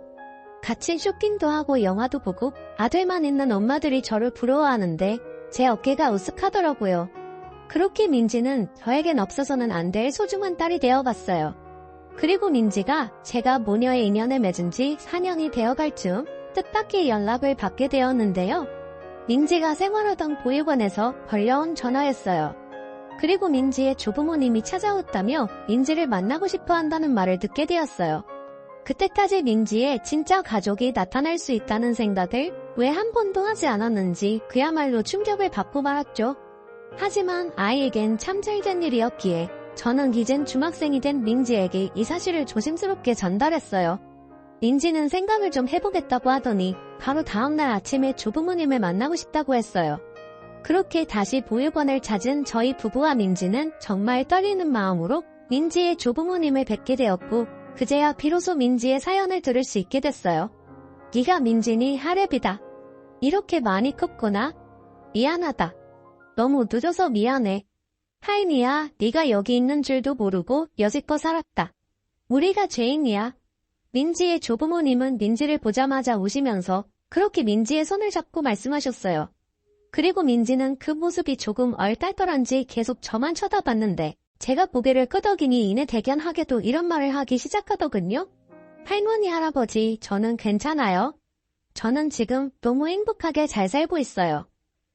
같이 쇼핑도 하고 영화도 보고 아들만 있는 엄마들이 저를 부러워하는데 제 어깨가 으쓱하더라고요. 그렇게 민지는 저에겐 없어서는 안 될 소중한 딸이 되어갔어요. 그리고 민지가 제가 모녀의 인연을 맺은 지 4년이 되어갈 즈음 뜻밖의 연락을 받게 되었는데요. 민지가 생활하던 보육원에서 걸려온 전화였어요. 그리고 민지의 조부모님이 찾아왔다며 민지를 만나고 싶어 한다는 말을 듣게 되었어요. 그때까지 민지의 진짜 가족이 나타날 수 있다는 생각을 왜 한 번도 하지 않았는지 그야말로 충격을 받고 말았죠. 하지만 아이에겐 참 잘된 일이었기에 저는 이젠 중학생이 된 민지에게 이 사실을 조심스럽게 전달했어요. 민지는 생각을 좀 해보겠다고 하더니 바로 다음날 아침에 조부모님을 만나고 싶다고 했어요. 그렇게 다시 보육원을 찾은 저희 부부와 민지는 정말 떨리는 마음으로 민지의 조부모님을 뵙게 되었고 그제야 비로소 민지의 사연을 들을 수 있게 됐어요. 네가 민지니 하랩이다. 이렇게 많이 컸구나. 미안하다. 너무 늦어서 미안해. 하인이야, 네가 여기 있는 줄도 모르고 여지껏 살았다. 우리가 죄인이야. 민지의 조부모님은 민지를 보자마자 우시면서 그렇게 민지의 손을 잡고 말씀하셨어요. 그리고 민지는 그 모습이 조금 얼떨떨한지 계속 저만 쳐다봤는데 제가 고개를 끄덕이니 이내 대견하게도 이런 말을 하기 시작하더군요. 할머니, 할아버지, 저는 괜찮아요. 저는 지금 너무 행복하게 잘 살고 있어요.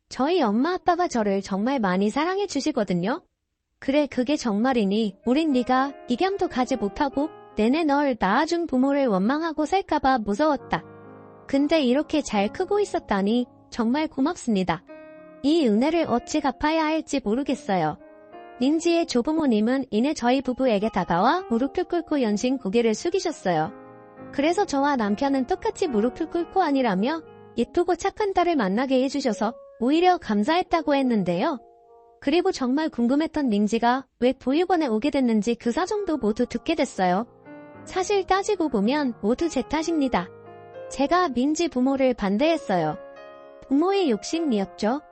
저희 엄마 아빠가 저를 정말 많이 사랑해 주시거든요. 그래, 그게 정말이니 우린 네가 이겸도 가지 못하고 내내 널 낳아준 부모를 원망하고 살까봐 무서웠다. 근데 이렇게 잘 크고 있었다니 정말 고맙습니다. 이 은혜를 어찌 갚아야 할지 모르겠어요. 민지의 조부모님은 이내 저희 부부에게 다가와 무릎을 꿇고 연신 고개를 숙이셨어요. 그래서 저와 남편은 똑같이 무릎을 꿇고 아니라며 예쁘고 착한 딸을 만나게 해주셔서 오히려 감사했다고 했는데요. 그리고 정말 궁금했던 민지가 왜 보육원에 오게 됐는지 그 사정도 모두 듣게 됐어요. 사실 따지고 보면 모두 제 탓입니다. 제가 민지 부모를 반대했어요. 부모의 욕심이었죠.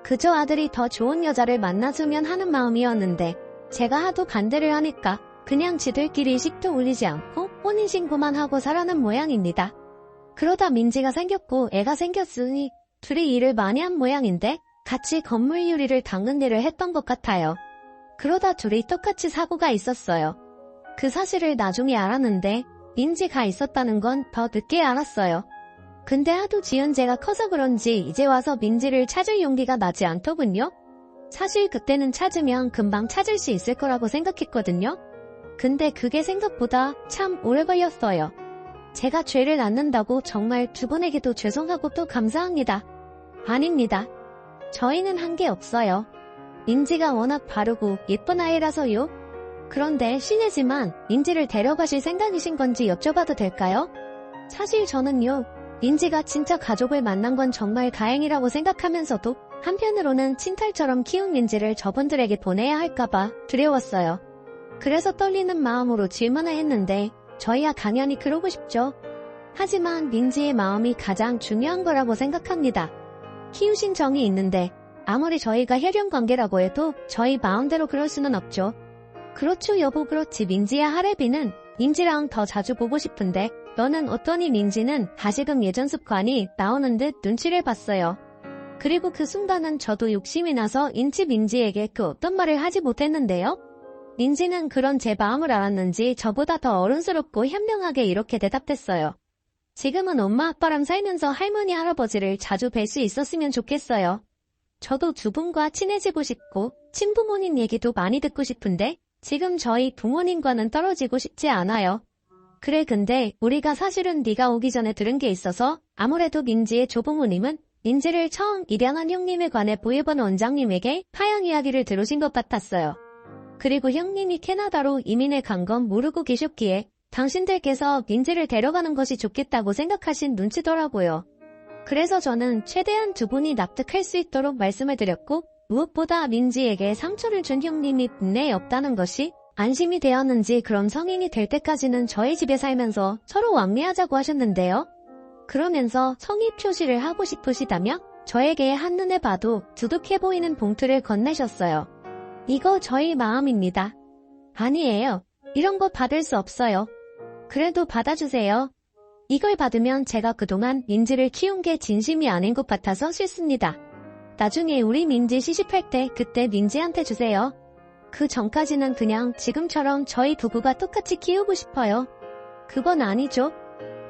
그저 아들이 더 좋은 여자를 만나주면 하는 마음이었는데 제가 하도 반대를 하니까 그냥 지들끼리 식도 올리지 않고 혼인신고만 하고 살아난 모양입니다. 그러다 민지가 생겼고 애가 생겼으니 둘이 일을 많이 한 모양인데 같이 건물 유리를 닦는 일을 했던 것 같아요. 그러다 둘이 똑같이 사고가 있었어요. 그 사실을 나중에 알았는데 민지가 있었다는 건 더 늦게 알았어요. 근데 하도 지은 죄가 커서 그런지 이제 와서 민지를 찾을 용기가 나지 않더군요. 사실 그때는 찾으면 금방 찾을 수 있을 거라고 생각했거든요. 근데 그게 생각보다 참 오래 걸렸어요. 제가 죄를 낳는다고 정말 두 분에게도 죄송하고 또 감사합니다. 아닙니다. 저희는 한 게 없어요. 민지가 워낙 바르고 예쁜 아이라서요. 그런데 실례지만 민지를 데려가실 생각이신 건지 여쭤봐도 될까요? 사실 저는요, 민지가 진짜 가족을 만난 건 정말 다행이라고 생각하면서도 한편으로는 친딸처럼 키운 민지를 저분들에게 보내야 할까봐 두려웠어요. 그래서 떨리는 마음으로 질문을 했는데 저희야 당연히 그러고 싶죠. 하지만 민지의 마음이 가장 중요한 거라고 생각합니다. 키우신 정이 있는데 아무리 저희가 혈연 관계라고 해도 저희 마음대로 그럴 수는 없죠. 그렇죠 여보. 그렇지 민지야. 하래비는 민지랑 더 자주 보고 싶은데 너는 어떠니? 민지는 다시금 예전 습관이 나오는 듯 눈치를 봤어요. 그리고 그 순간은 저도 욕심이 나서 인치 민지에게 그 어떤 말을 하지 못했는데요. 민지는 그런 제 마음을 알았는지 저보다 더 어른스럽고 현명하게 이렇게 대답했어요. 지금은 엄마 아빠랑 살면서 할머니 할아버지를 자주 뵐 수 있었으면 좋겠어요. 저도 두 분과 친해지고 싶고 친부모님 얘기도 많이 듣고 싶은데 지금 저희 부모님과는 떨어지고 싶지 않아요. 그래 근데 우리가 사실은 네가 오기 전에 들은 게 있어서 아무래도 민지의 조부모님은 민지를 처음 입양한 형님에 관해 보육원 원장님에게 파양 이야기를 들으신 것 같았어요. 그리고 형님이 캐나다로 이민을 간 건 모르고 계셨기에 당신들께서 민지를 데려가는 것이 좋겠다고 생각하신 눈치더라고요. 그래서 저는 최대한 두 분이 납득할 수 있도록 말씀을 드렸고 무엇보다 민지에게 상처를 준 형님이 분내에 없다는 것이 안심이 되었는지 그럼 성인이 될 때까지는 저희 집에 살면서 서로 왕래하자고 하셨는데요. 그러면서 성의 표시를 하고 싶으시다며 저에게 한눈에 봐도 두둑해 보이는 봉투를 건네셨어요. 이거 저희 마음입니다. 아니에요. 이런 거 받을 수 없어요. 그래도 받아주세요. 이걸 받으면 제가 그동안 민지를 키운 게 진심이 아닌 것 같아서 싫습니다. 나중에 우리 민지 시집할 때 그때 민지한테 주세요. 그 전까지는 그냥 지금처럼 저희 부부가 똑같이 키우고 싶어요. 그건 아니죠.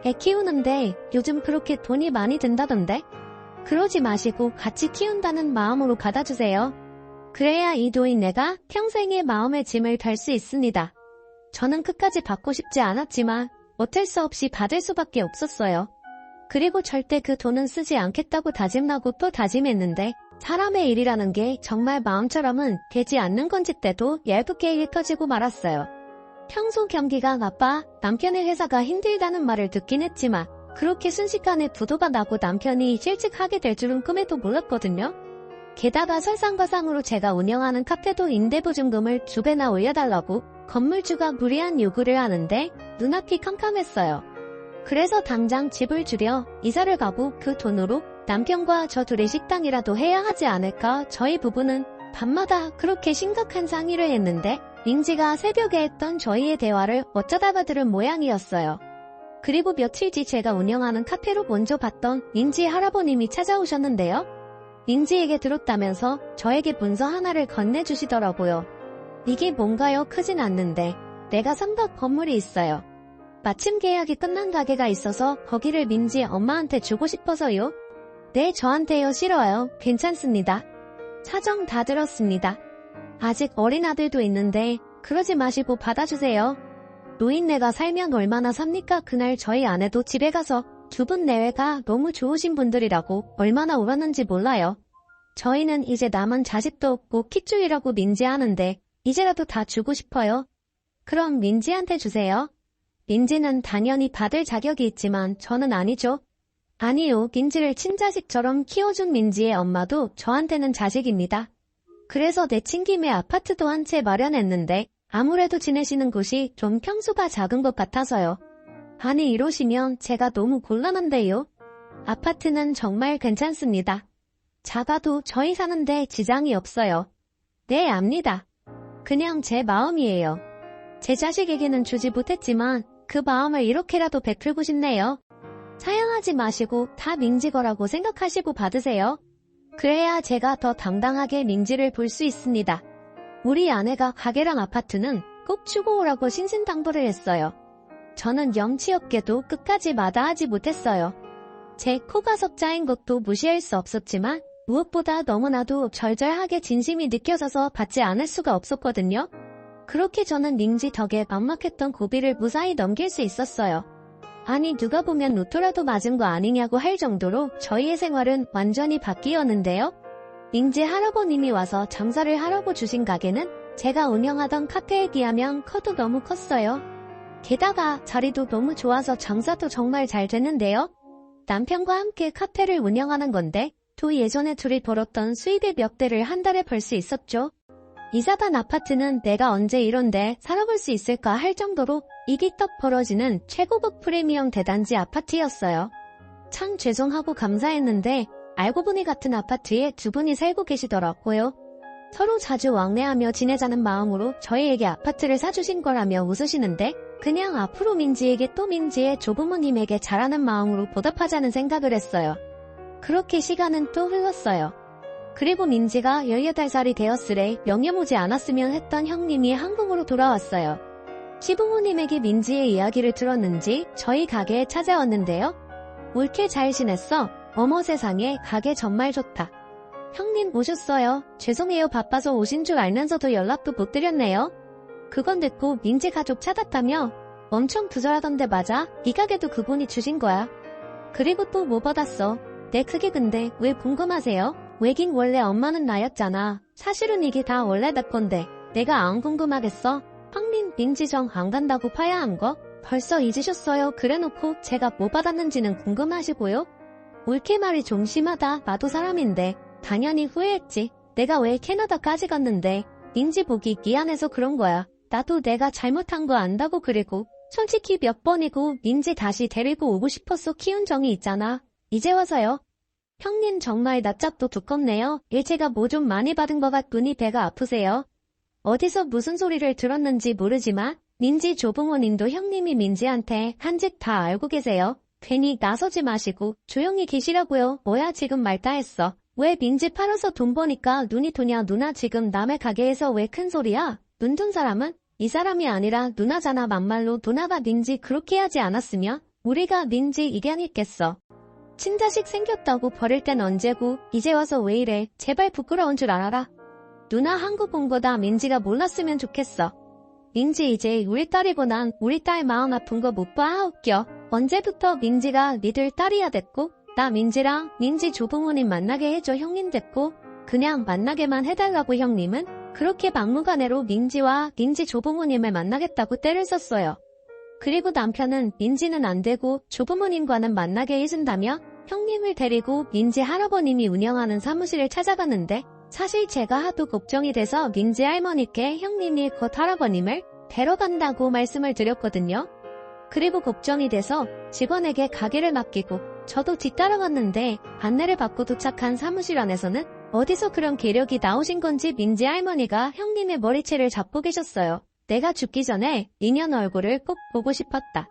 애 키우는데 요즘 그렇게 돈이 많이 든다던데? 그러지 마시고 같이 키운다는 마음으로 받아주세요. 그래야 이 노인네가 평생의 마음의 짐을 달 수 있습니다. 저는 끝까지 받고 싶지 않았지만 어쩔 수 없이 받을 수밖에 없었어요. 그리고 절대 그 돈은 쓰지 않겠다고 다짐하고 또 다짐했는데 사람의 일이라는 게 정말 마음처럼은 되지 않는 건지 때도 얇게 읽혀지고 말았어요. 평소 경기가 나빠 남편의 회사가 힘들다는 말을 듣긴 했지만 그렇게 순식간에 부도가 나고 남편이 실직하게 될 줄은 꿈에도 몰랐거든요. 게다가 설상가상으로 제가 운영하는 카페도 임대보증금을 2배나 올려달라고 건물주가 무리한 요구를 하는데 눈앞이 캄캄했어요. 그래서 당장 집을 줄여 이사를 가고 그 돈으로 남편과 저 둘의 식당이라도 해야 하지 않을까. 저희 부부는 밤마다 그렇게 심각한 상의를 했는데 민지가 새벽에 했던 저희의 대화를 어쩌다가 들은 모양이었어요. 그리고 며칠 뒤 제가 운영하는 카페로 먼저 봤던 민지 할아버님이 찾아오셨는데요. 민지에게 들었다면서 저에게 문서 하나를 건네주시더라고요. 이게 뭔가요? 크진 않는데 내가 산박 건물이 있어요. 마침 계약이 끝난 가게가 있어서 거기를 민지 엄마한테 주고 싶어서요. 네, 저한테요. 싫어요. 괜찮습니다. 사정 다 들었습니다. 아직 어린 아들도 있는데 그러지 마시고 받아주세요. 노인네가 살면 얼마나 삽니까? 그날 저희 아내도 집에 가서 두 분 내외가 너무 좋으신 분들이라고 얼마나 울었는지 몰라요. 저희는 이제 남은 자식도 없고 킥줄이라고 민지 하는데 이제라도 다 주고 싶어요. 그럼 민지한테 주세요. 민지는 당연히 받을 자격이 있지만 저는 아니죠. 아니요, 민지를 친자식처럼 키워준 민지의 엄마도 저한테는 자식입니다. 그래서 내친 김에 아파트도 한 채 마련했는데 아무래도 지내시는 곳이 좀 평수가 작은 것 같아서요. 아니, 이러시면 제가 너무 곤란한데요. 아파트는 정말 괜찮습니다. 작아도 저희 사는데 지장이 없어요. 네, 압니다. 그냥 제 마음이에요. 제 자식에게는 주지 못했지만 그 마음을 이렇게라도 베풀고 싶네요. 사양하지 마시고 다 민지 거라고 생각하시고 받으세요. 그래야 제가 더 당당하게 민지를 볼 수 있습니다. 우리 아내가 가게랑 아파트는 꼭 주고 오라고 신신당부를 했어요. 저는 염치 없게도 끝까지 마다하지 못했어요. 제 코가 석자인 것도 무시할 수 없었지만 무엇보다 너무나도 절절하게 진심이 느껴져서 받지 않을 수가 없었거든요. 그렇게 저는 민지 덕에 막막했던 고비를 무사히 넘길 수 있었어요. 아니, 누가 보면 로또라도 맞은 거 아니냐고 할 정도로 저희의 생활은 완전히 바뀌었는데요. 민지 할아버님이 와서 장사를 하라고 주신 가게는 제가 운영하던 카페에 비하면 커도 너무 컸어요. 게다가 자리도 너무 좋아서 장사도 정말 잘 되는데요. 남편과 함께 카페를 운영하는 건데 또 예전에 둘이 벌었던 수입의 몇 대를 한 달에 벌 수 있었죠. 이사반 아파트는 내가 언제 이런데 살아볼 수 있을까 할 정도로 입이 떡 벌어지는 최고급 프리미엄 대단지 아파트였어요. 참 죄송하고 감사했는데 알고 보니 같은 아파트에 두 분이 살고 계시더라고요. 서로 자주 왕래하며 지내자는 마음으로 저희에게 아파트를 사주신 거라며 웃으시는데 그냥 앞으로 민지에게 또 민지의 조부모님에게 잘하는 마음으로 보답하자는 생각을 했어요. 그렇게 시간은 또 흘렀어요. 그리고 민지가 18살이 되었으래 명예모지 않았으면 했던 형님이 한국으로 돌아왔어요. 시부모님에게 민지의 이야기를 들었는지 저희 가게에 찾아왔는데요. 옳게 잘 지냈어? 어머 세상에, 가게 정말 좋다. 형님 오셨어요. 죄송해요. 바빠서 오신 줄 알면서도 연락도 못 드렸네요. 그건 됐고 민지 가족 찾았다며? 엄청 부자라던데 맞아? 이 가게도 그분이 주신 거야. 그리고 또 뭐 받았어? 네, 그게 근데 왜 궁금하세요? 왜긴 원래 엄마는 나였잖아. 사실은 이게 다 원래 내 건데 내가 안 궁금하겠어? 형님 민지 정 안 간다고 파야 한 거? 벌써 잊으셨어요. 그래놓고 제가 뭐 받았는지는 궁금하시고요? 올케 말이 좀 심하다. 나도 사람인데 당연히 후회했지. 내가 왜 캐나다까지 갔는데 민지 보기 미안해서 그런 거야. 나도 내가 잘못한 거 안다고. 그리고 솔직히 몇 번이고 민지 다시 데리고 오고 싶었어. 키운 정이 있잖아. 이제 와서요. 형님 정말 낯짝도 두껍네요. 일체가 뭐 좀 많이 받은 것 같더니 배가 아프세요. 어디서 무슨 소리를 들었는지 모르지만 민지 조부모님도 형님이 민지한테 한 짓 다 알고 계세요. 괜히 나서지 마시고 조용히 계시라고요. 뭐야 지금 말다 했어. 왜 민지 팔아서 돈 버니까 눈이 도냐. 누나 지금 남의 가게에서 왜 큰 소리야? 눈 둔 사람은 이 사람이 아니라 누나잖아. 막말로 누나가 민지 그렇게 하지 않았으면 우리가 민지 이게 아니겠어. 친자식 생겼다고 버릴 땐 언제고 이제 와서 왜 이래. 제발 부끄러운 줄 알아라. 누나 한국 온 거다. 민지가 몰랐으면 좋겠어. 민지 이제 우리 딸이고 난 우리 딸 마음 아픈 거 못 봐. 웃겨. 언제부터 민지가 니들 딸이야 됐고 나 민지랑 민지 조부모님 만나게 해줘. 형님 됐고 그냥 만나게만 해달라고. 형님은 그렇게 막무가내로 민지와 민지 조부모님을 만나겠다고 때를 썼어요. 그리고 남편은 민지는 안 되고 조부모님과는 만나게 해준다며 형님을 데리고 민지 할아버님이 운영하는 사무실을 찾아갔는데 사실 제가 하도 걱정이 돼서 민지 할머니께 형님이 곧 할아버님을 데려간다고 말씀을 드렸거든요. 그리고 걱정이 돼서 직원에게 가게를 맡기고 저도 뒤따라갔는데 안내를 받고 도착한 사무실 안에서는 어디서 그런 계력이 나오신 건지 민지 할머니가 형님의 머리채를 잡고 계셨어요. 내가 죽기 전에 인연 얼굴을 꼭 보고 싶었다.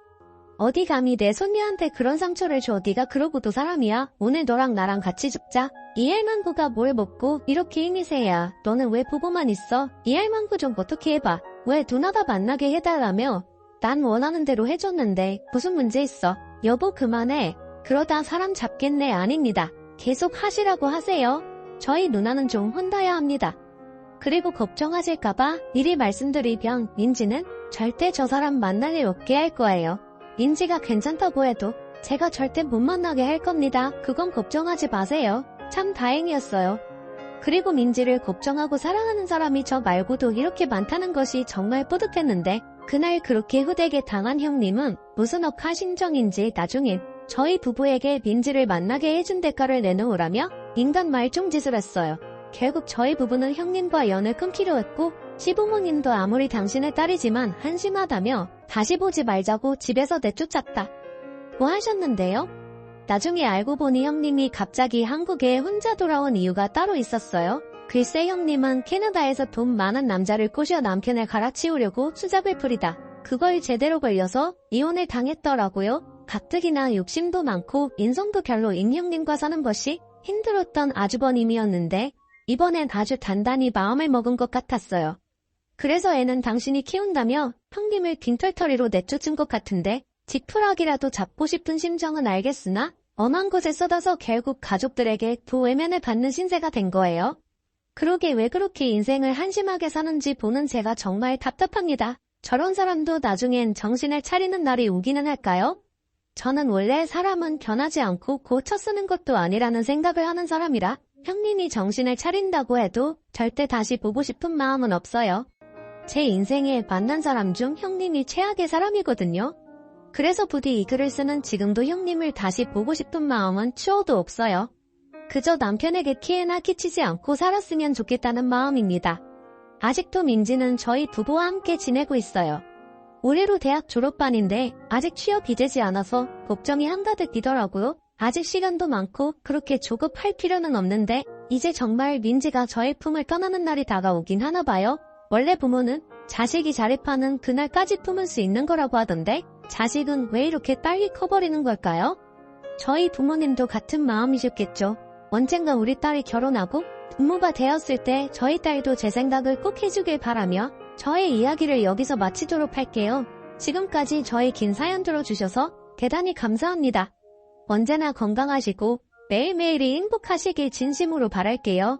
어디 감히 내 손녀한테 그런 상처를 줘. 네가 그러고도 사람이야. 오늘 너랑 나랑 같이 죽자. 이 할망구가 뭘 먹고 이렇게 힘이 세야. 너는 왜 보고만 있어? 이 할망구 좀 어떻게 해봐. 왜 누나가 만나게 해달라며. 난 원하는 대로 해줬는데 무슨 문제 있어. 여보 그만해. 그러다 사람 잡겠네. 아닙니다. 계속 하시라고 하세요. 저희 누나는 좀 혼나야 합니다. 그리고 걱정하실까봐 미리 말씀드리면 민지는 절대 저 사람 만날 일 없게 할 거예요. 민지가 괜찮다고 해도 제가 절대 못 만나게 할 겁니다. 그건 걱정하지 마세요. 참 다행이었어요. 그리고 민지를 걱정하고 사랑하는 사람이 저 말고도 이렇게 많다는 것이 정말 뿌듯했는데 그날 그렇게 후대게 당한 형님은 무슨 억하 심정인지 나중엔 저희 부부에게 민지를 만나게 해준 대가를 내놓으라며 인간 말종짓을 했어요. 결국 저희 부부는 형님과 연을 끊기로 했고 시부모님도 아무리 당신의 딸이지만 한심하다며 다시 보지 말자고 집에서 내쫓았다. 뭐 하셨는데요? 나중에 알고 보니 형님이 갑자기 한국에 혼자 돌아온 이유가 따로 있었어요. 글쎄 형님은 캐나다에서 돈 많은 남자를 꼬셔 남편을 갈아치우려고 수작을 부리다 그걸 제대로 걸려서 이혼을 당했더라고요. 가뜩이나 욕심도 많고 인성도 별로인 형님과 사는 것이 힘들었던 아주버님이었는데 이번엔 아주 단단히 마음을 먹은 것 같았어요. 그래서 애는 당신이 키운다며 형님을 빈털터리로 내쫓은 것 같은데 지푸라기라도 잡고 싶은 심정은 알겠으나 엄한 곳에 쏟아서 결국 가족들에게 외면을 받는 신세가 된 거예요. 그러게 왜 그렇게 인생을 한심하게 사는지 보는 제가 정말 답답합니다. 저런 사람도 나중엔 정신을 차리는 날이 오기는 할까요? 저는 원래 사람은 변하지 않고 고쳐 쓰는 것도 아니라는 생각을 하는 사람이라 형님이 정신을 차린다고 해도 절대 다시 보고 싶은 마음은 없어요. 제 인생에 만난 사람 중 형님이 최악의 사람이거든요. 그래서 부디 이 글을 쓰는 지금도 형님을 다시 보고 싶은 마음은 추워도 없어요. 그저 남편에게 키에나 끼치지 않고 살았으면 좋겠다는 마음입니다. 아직도 민지는 저희 부부와 함께 지내고 있어요. 올해로 대학 졸업반인데 아직 취업이 되지 않아서 걱정이 한가득 되더라고요. 아직 시간도 많고 그렇게 조급할 필요는 없는데 이제 정말 민지가 저의 품을 떠나는 날이 다가오긴 하나 봐요. 원래 부모는 자식이 자립하는 그날까지 품을 수 있는 거라고 하던데 자식은 왜 이렇게 빨리 커버리는 걸까요? 저희 부모님도 같은 마음이셨겠죠. 언젠가 우리 딸이 결혼하고 부모가 되었을 때 저희 딸도 제 생각을 꼭 해주길 바라며 저의 이야기를 여기서 마치도록 할게요. 지금까지 저희 긴 사연 들어주셔서 대단히 감사합니다. 언제나 건강하시고 매일매일이 행복하시길 진심으로 바랄게요.